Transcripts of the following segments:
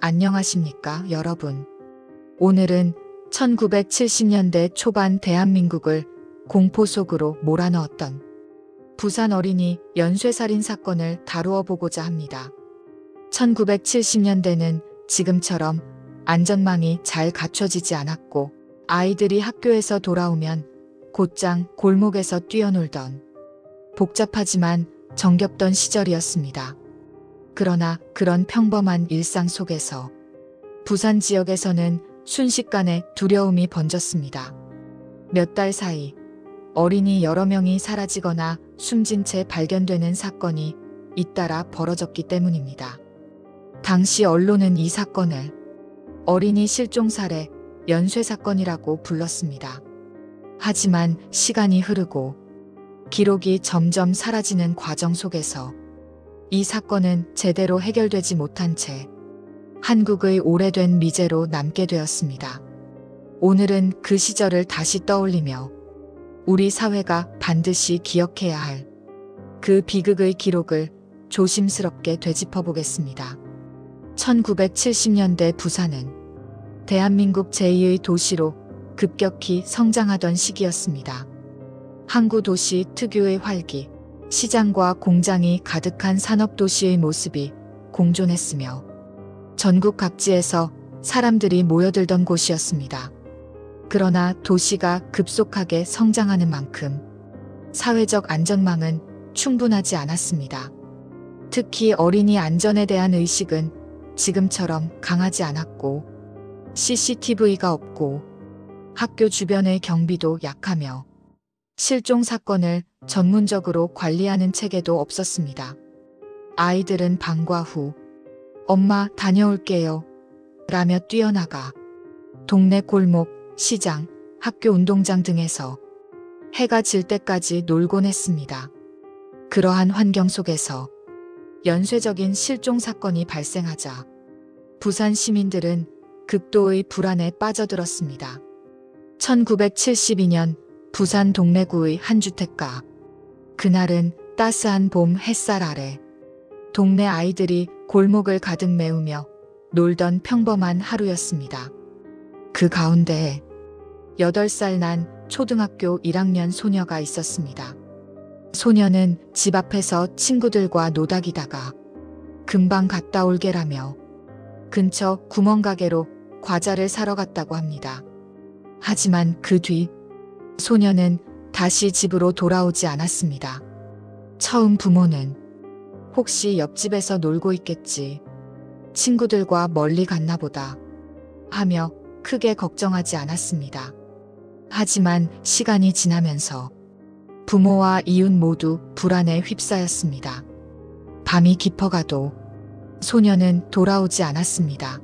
안녕하십니까, 여러분. 오늘은 1970년대 초반 대한민국을 공포 속으로 몰아넣었던 부산 어린이 연쇄살인 사건을 다루어 보고자 합니다. 1970년대는 지금처럼 안전망이 잘 갖춰지지 않았고 아이들이 학교에서 돌아오면 곧장 골목에서 뛰어놀던 복잡하지만 정겹던 시절이었습니다. 그러나 그런 평범한 일상 속에서 부산 지역에서는 순식간에 두려움이 번졌습니다. 몇 달 사이 어린이 여러 명이 사라지거나 숨진 채 발견되는 사건이 잇따라 벌어졌기 때문입니다. 당시 언론은 이 사건을 어린이 실종 살해 연쇄 사건이라고 불렀습니다. 하지만 시간이 흐르고 기록이 점점 사라지는 과정 속에서 이 사건은 제대로 해결되지 못한 채 한국의 오래된 미제로 남게 되었습니다. 오늘은 그 시절을 다시 떠올리며 우리 사회가 반드시 기억해야 할 그 비극의 기록을 조심스럽게 되짚어 보겠습니다. 1970년대 부산은 대한민국 제2의 도시로 급격히 성장하던 시기였습니다. 항구 도시 특유의 활기, 시장과 공장이 가득한 산업도시의 모습이 공존했으며 전국 각지에서 사람들이 모여들던 곳이었습니다. 그러나 도시가 급속하게 성장하는 만큼 사회적 안전망은 충분하지 않았습니다. 특히 어린이 안전에 대한 의식은 지금처럼 강하지 않았고 CCTV가 없고 학교 주변의 경비도 약하며 실종 사건을 전문적으로 관리하는 체계도 없었습니다. 아이들은 방과 후 엄마 다녀올게요 라며 뛰어나가 동네 골목, 시장, 학교 운동장 등에서 해가 질 때까지 놀곤 했습니다. 그러한 환경 속에서 연쇄적인 실종 사건이 발생하자 부산 시민들은 극도의 불안에 빠져들었습니다. 1972년 부산 동래구의 한 주택가. 그날은 따스한 봄 햇살 아래 동네 아이들이 골목을 가득 메우며 놀던 평범한 하루였습니다. 그 가운데에 8살 난 초등학교 1학년 소녀가 있었습니다. 소녀는 집 앞에서 친구들과 노닥이다가 금방 갔다 올게라며 근처 구멍가게로 과자를 사러 갔다고 합니다. 하지만 그 뒤 소녀는 다시 집으로 돌아오지 않았습니다. 처음 부모는 혹시 옆집에서 놀고 있겠지, 친구들과 멀리 갔나 보다 하며 크게 걱정하지 않았습니다. 하지만 시간이 지나면서 부모와 이웃 모두 불안에 휩싸였습니다. 밤이 깊어가도 소녀는 돌아오지 않았습니다.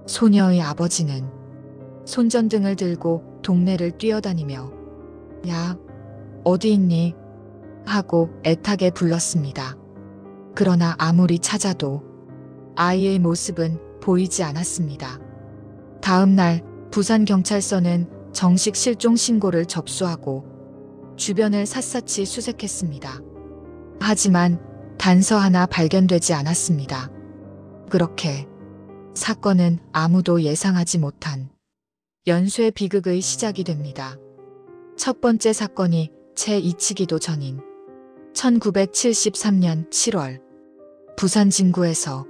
소녀의 아버지는 손전등을 들고 동네를 뛰어다니며 야, 어디 있니? 하고 애타게 불렀습니다. 그러나 아무리 찾아도 아이의 모습은 보이지 않았습니다. 다음 날 부산경찰서는 정식 실종 신고를 접수하고 주변을 샅샅이 수색했습니다. 하지만 단서 하나 발견되지 않았습니다. 그렇게 사건은 아무도 예상하지 못한 연쇄 비극의 시작이 됩니다. 첫 번째 사건이 채 잊히기도 전인 1973년 7월 부산 진구에서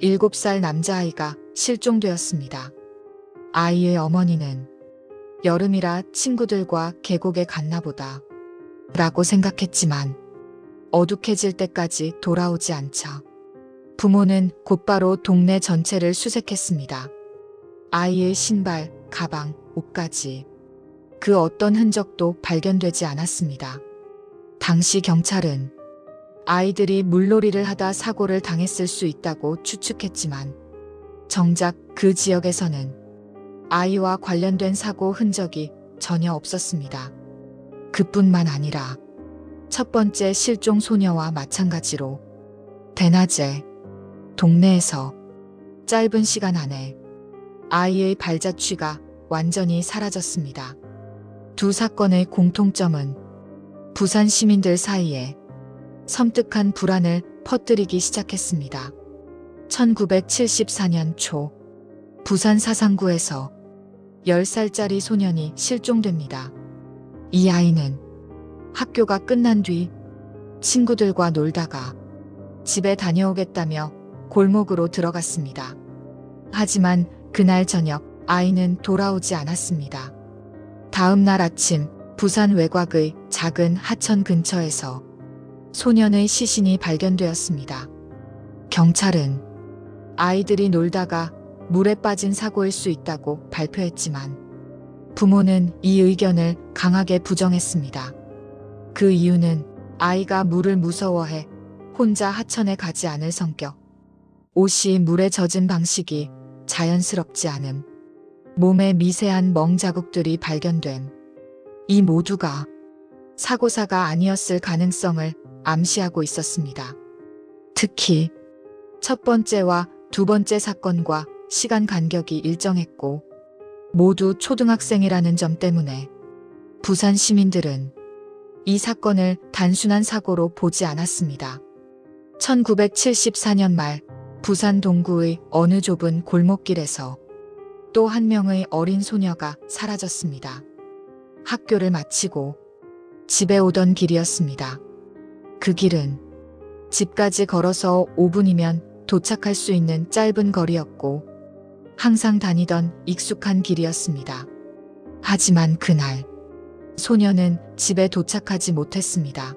7살 남자아이가 실종되었습니다. 아이의 어머니는 여름이라 친구들과 계곡에 갔나 보다 라고 생각했지만 어둑해질 때까지 돌아오지 않자 부모는 곧바로 동네 전체를 수색했습니다. 아이의 신발, 가방, 옷까지 그 어떤 흔적도 발견되지 않았습니다. 당시 경찰은 아이들이 물놀이를 하다 사고를 당했을 수 있다고 추측했지만 정작 그 지역에서는 아이와 관련된 사고 흔적이 전혀 없었습니다. 그뿐만 아니라 첫 번째 실종 소녀와 마찬가지로 대낮에 동네에서 짧은 시간 안에 아이의 발자취가 완전히 사라졌습니다. 두 사건의 공통점은 부산 시민들 사이에 섬뜩한 불안을 퍼뜨리기 시작했습니다. 1974년 초 부산 사상구에서 10살짜리 소년이 실종됩니다. 이 아이는 학교가 끝난 뒤 친구들과 놀다가 집에 다녀오겠다며 골목으로 들어갔습니다. 하지만 그날 저녁 아이는 돌아오지 않았습니다. 다음 날 아침 부산 외곽의 작은 하천 근처에서 소년의 시신이 발견되었습니다. 경찰은 아이들이 놀다가 물에 빠진 사고일 수 있다고 발표했지만 부모는 이 의견을 강하게 부정했습니다. 그 이유는 아이가 물을 무서워해 혼자 하천에 가지 않을 성격, 옷이 물에 젖은 방식이 자연스럽지 않음, 몸에 미세한 멍 자국들이 발견됨, 이 모두가 사고사가 아니었을 가능성을 암시하고 있었습니다. 특히 첫 번째와 두 번째 사건과 시간 간격이 일정했고 모두 초등학생이라는 점 때문에 부산 시민들은 이 사건을 단순한 사고로 보지 않았습니다. 1974년 말 부산 동구의 어느 좁은 골목길에서 또 한 명의 어린 소녀가 사라졌습니다. 학교를 마치고 집에 오던 길이었습니다. 그 길은 집까지 걸어서 5분이면 도착할 수 있는 짧은 거리였고 항상 다니던 익숙한 길이었습니다. 하지만 그날 소녀는 집에 도착하지 못했습니다.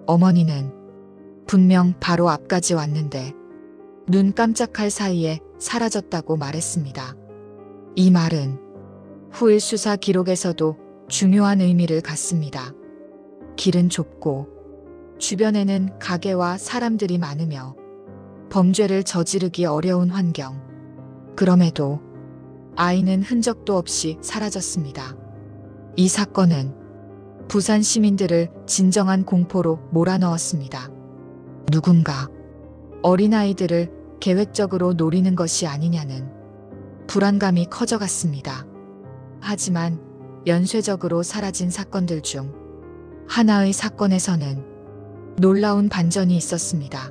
어머니는 분명 바로 앞까지 왔는데 눈 깜짝할 사이에 사라졌다고 말했습니다. 이 말은 후일 수사 기록에서도 중요한 의미를 갖습니다. 길은 좁고 주변에는 가게와 사람들이 많으며 범죄를 저지르기 어려운 환경. 그럼에도 아이는 흔적도 없이 사라졌습니다. 이 사건은 부산 시민들을 진정한 공포로 몰아넣었습니다. 누군가 어린아이들을 계획적으로 노리는 것이 아니냐는 불안감이 커져갔습니다. 하지만 연쇄적으로 사라진 사건들 중 하나의 사건에서는 놀라운 반전이 있었습니다.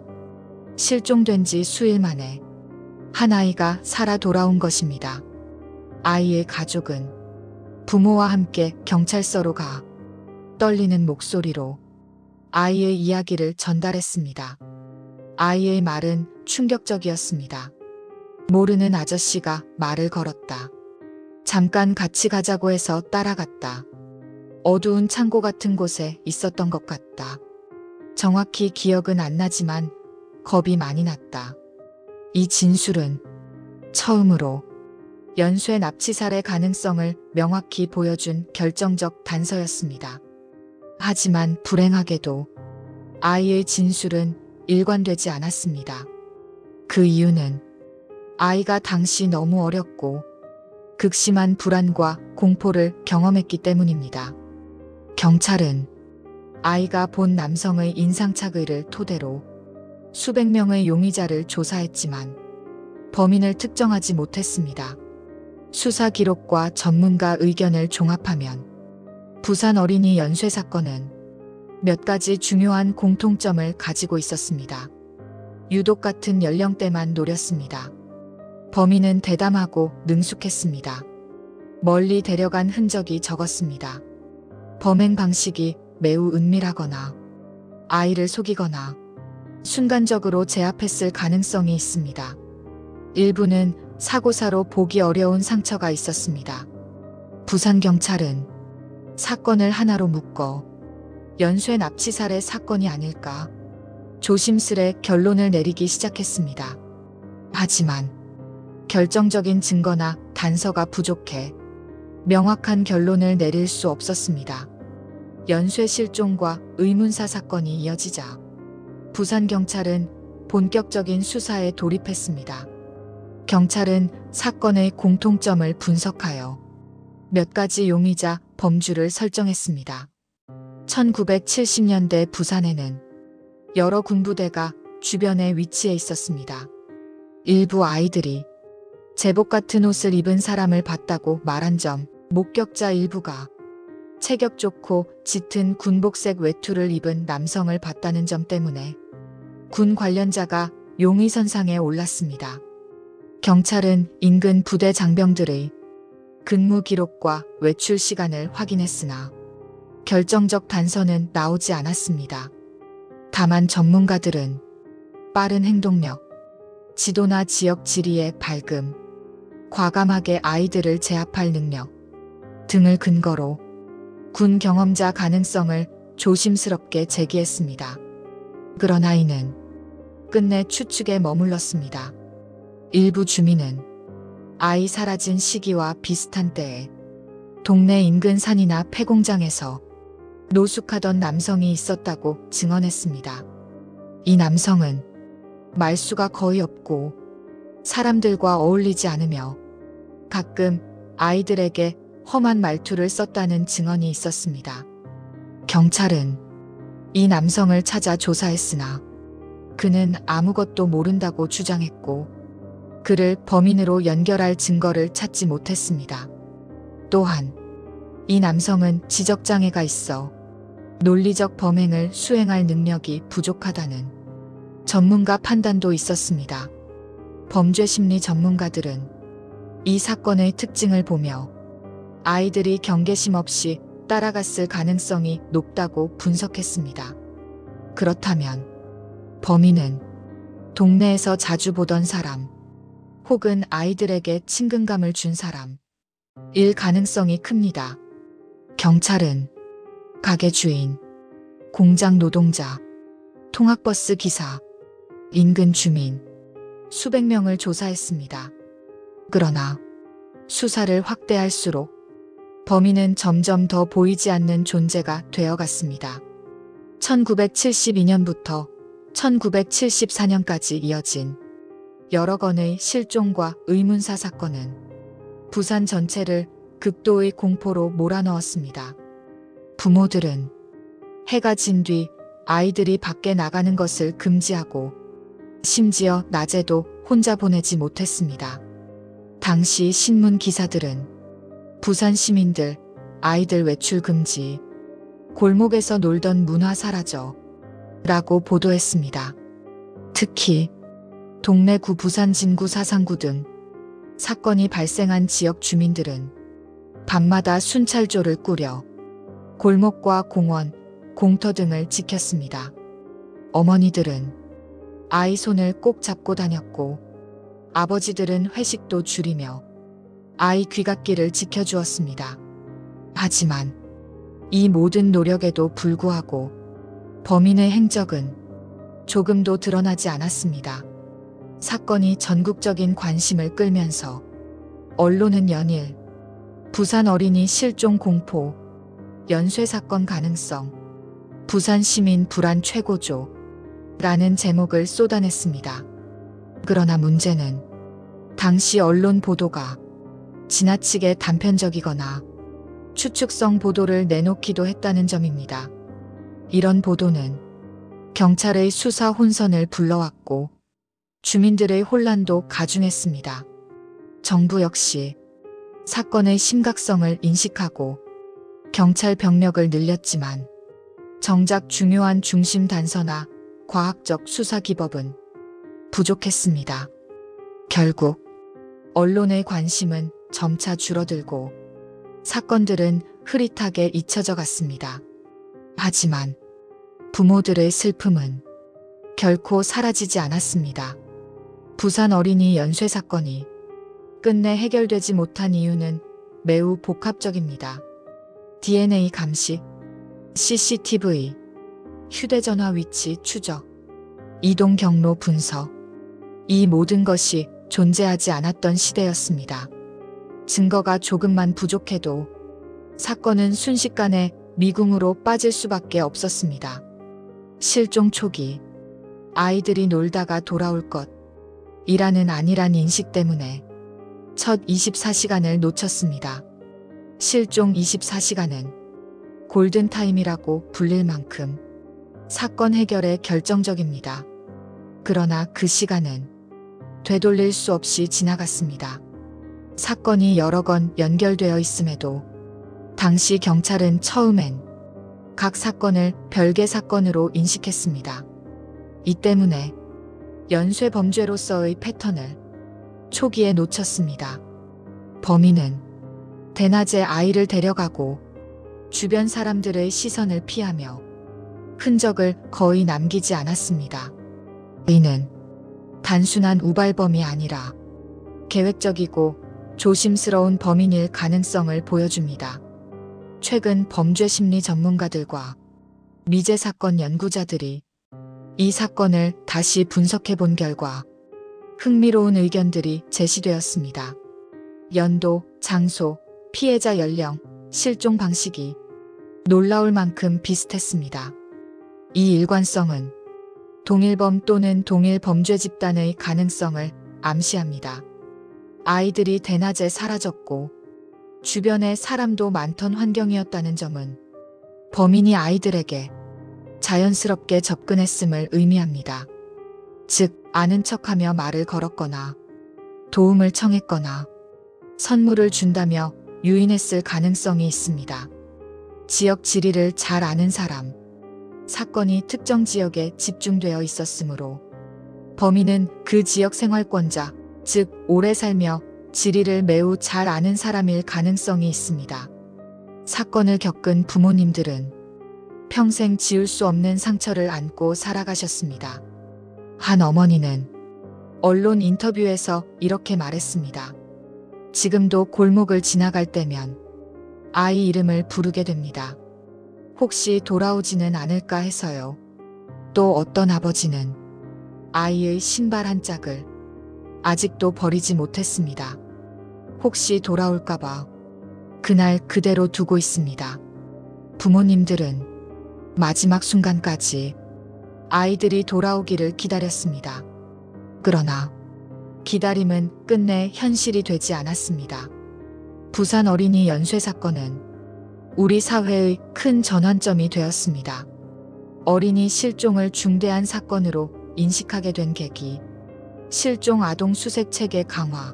실종된 지 수일 만에 한 아이가 살아 돌아온 것입니다. 아이의 가족은 부모와 함께 경찰서로 가 떨리는 목소리로 아이의 이야기를 전달했습니다. 아이의 말은 충격적이었습니다. 모르는 아저씨가 말을 걸었다. 잠깐 같이 가자고 해서 따라갔다. 어두운 창고 같은 곳에 있었던 것 같다. 정확히 기억은 안 나지만 겁이 많이 났다. 이 진술은 처음으로 연쇄 납치살의 가능성을 명확히 보여준 결정적 단서였습니다. 하지만 불행하게도 아이의 진술은 일관되지 않았습니다. 그 이유는 아이가 당시 너무 어렸고 극심한 불안과 공포를 경험했기 때문입니다. 경찰은 아이가 본 남성의 인상착의를 토대로 수백 명의 용의자를 조사했지만 범인을 특정하지 못했습니다. 수사 기록과 전문가 의견을 종합하면 부산 어린이 연쇄 사건은 몇 가지 중요한 공통점을 가지고 있었습니다. 유독 같은 연령대만 노렸습니다. 범인은 대담하고 능숙했습니다. 멀리 데려간 흔적이 적었습니다. 범행 방식이 매우 은밀하거나 아이를 속이거나 순간적으로 제압했을 가능성이 있습니다. 일부는 사고사로 보기 어려운 상처가 있었습니다. 부산경찰은 사건을 하나로 묶어 연쇄 납치살해 사건이 아닐까 조심스레 결론을 내리기 시작했습니다. 하지만 결정적인 증거나 단서가 부족해 명확한 결론을 내릴 수 없었습니다. 연쇄 실종과 의문사 사건이 이어지자 부산경찰은 본격적인 수사에 돌입했습니다. 경찰은 사건의 공통점을 분석하여 몇 가지 용의자, 범주를 설정했습니다. 1970년대 부산에는 여러 군부대가 주변에 위치해 있었습니다. 일부 아이들이 제복 같은 옷을 입은 사람을 봤다고 말한 점, 목격자 일부가 체격 좋고 짙은 군복색 외투를 입은 남성을 봤다는 점 때문에 군 관련자가 용의선상에 올랐습니다. 경찰은 인근 부대 장병들의 근무 기록과 외출 시간을 확인했으나 결정적 단서는 나오지 않았습니다. 다만 전문가들은 빠른 행동력, 지도나 지역 지리의 밝음, 과감하게 아이들을 제압할 능력 등을 근거로 군 경험자 가능성을 조심스럽게 제기했습니다. 그러나 이는 끝내 추측에 머물렀습니다. 일부 주민은 아이 사라진 시기와 비슷한 때에 동네 인근 산이나 폐공장에서 노숙하던 남성이 있었다고 증언했습니다. 이 남성은 말수가 거의 없고 사람들과 어울리지 않으며 가끔 아이들에게 험한 말투를 썼다는 증언이 있었습니다. 경찰은 이 남성을 찾아 조사했으나 그는 아무것도 모른다고 주장했고 그를 범인으로 연결할 증거를 찾지 못했습니다. 또한 이 남성은 지적장애가 있어 논리적 범행을 수행할 능력이 부족하다는 전문가 판단도 있었습니다. 범죄심리 전문가들은 이 사건의 특징을 보며 아이들이 경계심 없이 따라갔을 가능성이 높다고 분석했습니다. 그렇다면 범인은 동네에서 자주 보던 사람 혹은 아이들에게 친근감을 준 사람일 가능성이 큽니다. 경찰은 가게 주인, 공장 노동자, 통학버스 기사, 인근 주민 수백 명을 조사했습니다. 그러나 수사를 확대할수록 범인은 점점 더 보이지 않는 존재가 되어갔습니다. 1972년부터 1974년까지 이어진 여러 건의 실종과 의문사 사건은 부산 전체를 극도의 공포로 몰아넣었습니다. 부모들은 해가 진 뒤 아이들이 밖에 나가는 것을 금지하고 심지어 낮에도 혼자 보내지 못했습니다. 당시 신문 기사들은 부산 시민들 아이들 외출 금지, 골목에서 놀던 문화 사라져 라고 보도했습니다. 특히 동래구 부산 진구 사상구 등 사건이 발생한 지역 주민들은 밤마다 순찰조를 꾸려 골목과 공원, 공터 등을 지켰습니다. 어머니들은 아이 손을 꼭 잡고 다녔고 아버지들은 회식도 줄이며 아이 귀갓길을 지켜주었습니다. 하지만 이 모든 노력에도 불구하고 범인의 행적은 조금도 드러나지 않았습니다. 사건이 전국적인 관심을 끌면서 언론은 연일 부산 어린이 실종 공포, 연쇄 사건 가능성, 부산 시민 불안 최고조 라는 제목을 쏟아냈습니다. 그러나 문제는 당시 언론 보도가 지나치게 단편적이거나 추측성 보도를 내놓기도 했다는 점입니다. 이런 보도는 경찰의 수사 혼선을 불러왔고 주민들의 혼란도 가중했습니다. 정부 역시 사건의 심각성을 인식하고 경찰 병력을 늘렸지만 정작 중요한 중심 단서나 과학적 수사 기법은 부족했습니다. 결국 언론의 관심은 점차 줄어들고 사건들은 흐릿하게 잊혀져 갔습니다. 하지만 부모들의 슬픔은 결코 사라지지 않았습니다. 부산 어린이 연쇄 사건이 끝내 해결되지 못한 이유는 매우 복합적입니다. DNA 감식, CCTV, 휴대전화 위치 추적, 이동 경로 분석, 이 모든 것이 존재하지 않았던 시대였습니다. 증거가 조금만 부족해도 사건은 순식간에 미궁으로 빠질 수밖에 없었습니다. 실종 초기, 아이들이 놀다가 돌아올 것이라는 안일한 인식 때문에 첫 24시간을 놓쳤습니다. 실종 24시간은 골든타임이라고 불릴 만큼 사건 해결에 결정적입니다. 그러나 그 시간은 되돌릴 수 없이 지나갔습니다. 사건이 여러 건 연결되어 있음에도 당시 경찰은 처음엔 각 사건을 별개 사건으로 인식했습니다. 이 때문에 연쇄 범죄로서의 패턴을 초기에 놓쳤습니다. 범인은 대낮에 아이를 데려가고 주변 사람들의 시선을 피하며 흔적을 거의 남기지 않았습니다. 이는 단순한 우발범이 아니라 계획적이고 조심스러운 범인일 가능성을 보여줍니다. 최근 범죄 심리 전문가들과 미제 사건 연구자들이 이 사건을 다시 분석해 본 결과 흥미로운 의견들이 제시되었습니다. 연도, 장소, 피해자 연령, 실종 방식이 놀라울 만큼 비슷했습니다. 이 일관성은 동일범 또는 동일 범죄 집단의 가능성을 암시합니다. 아이들이 대낮에 사라졌고 주변에 사람도 많던 환경이었다는 점은 범인이 아이들에게 자연스럽게 접근했음을 의미합니다. 즉, 아는 척하며 말을 걸었거나 도움을 청했거나 선물을 준다며 유인했을 가능성이 있습니다. 지역 지리를 잘 아는 사람, 사건이 특정 지역에 집중되어 있었으므로 범인은 그 지역 생활권자, 즉 오래 살며 지리를 매우 잘 아는 사람일 가능성이 있습니다. 사건을 겪은 부모님들은 평생 지울 수 없는 상처를 안고 살아가셨습니다. 한 어머니는 언론 인터뷰에서 이렇게 말했습니다. 지금도 골목을 지나갈 때면 아이 이름을 부르게 됩니다. 혹시 돌아오지는 않을까 해서요. 또 어떤 아버지는 아이의 신발 한 짝을 아직도 버리지 못했습니다. 혹시 돌아올까봐 그날 그대로 두고 있습니다. 부모님들은 마지막 순간까지 아이들이 돌아오기를 기다렸습니다. 그러나 기다림은 끝내 현실이 되지 않았습니다. 부산 어린이 연쇄 사건은 우리 사회의 큰 전환점이 되었습니다. 어린이 실종을 중대한 사건으로 인식하게 된 계기, 실종 아동 수색 체계 강화,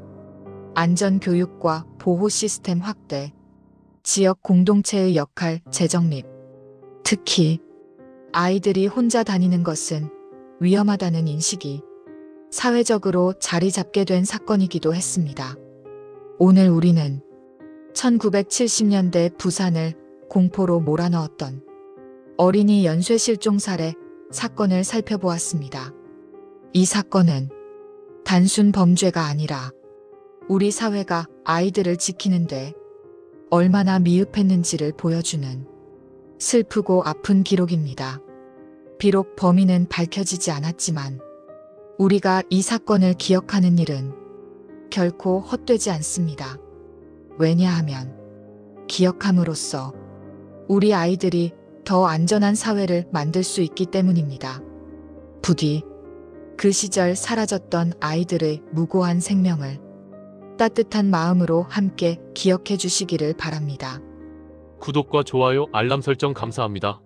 안전 교육과 보호 시스템 확대, 지역 공동체의 역할 재정립, 특히 아이들이 혼자 다니는 것은 위험하다는 인식이 사회적으로 자리 잡게 된 사건이기도 했습니다. 오늘 우리는 1970년대 부산을 공포로 몰아넣었던 어린이 연쇄 실종 사례 사건을 살펴보았습니다. 이 사건은 단순 범죄가 아니라 우리 사회가 아이들을 지키는데 얼마나 미흡했는지를 보여주는 슬프고 아픈 기록입니다. 비록 범인은 밝혀지지 않았지만 우리가 이 사건을 기억하는 일은 결코 헛되지 않습니다. 왜냐하면 기억함으로써 우리 아이들이 더 안전한 사회를 만들 수 있기 때문입니다. 부디 그 시절 사라졌던 아이들의 무고한 생명을 따뜻한 마음으로 함께 기억해 주시기를 바랍니다. 구독과 좋아요, 알람 설정 감사합니다.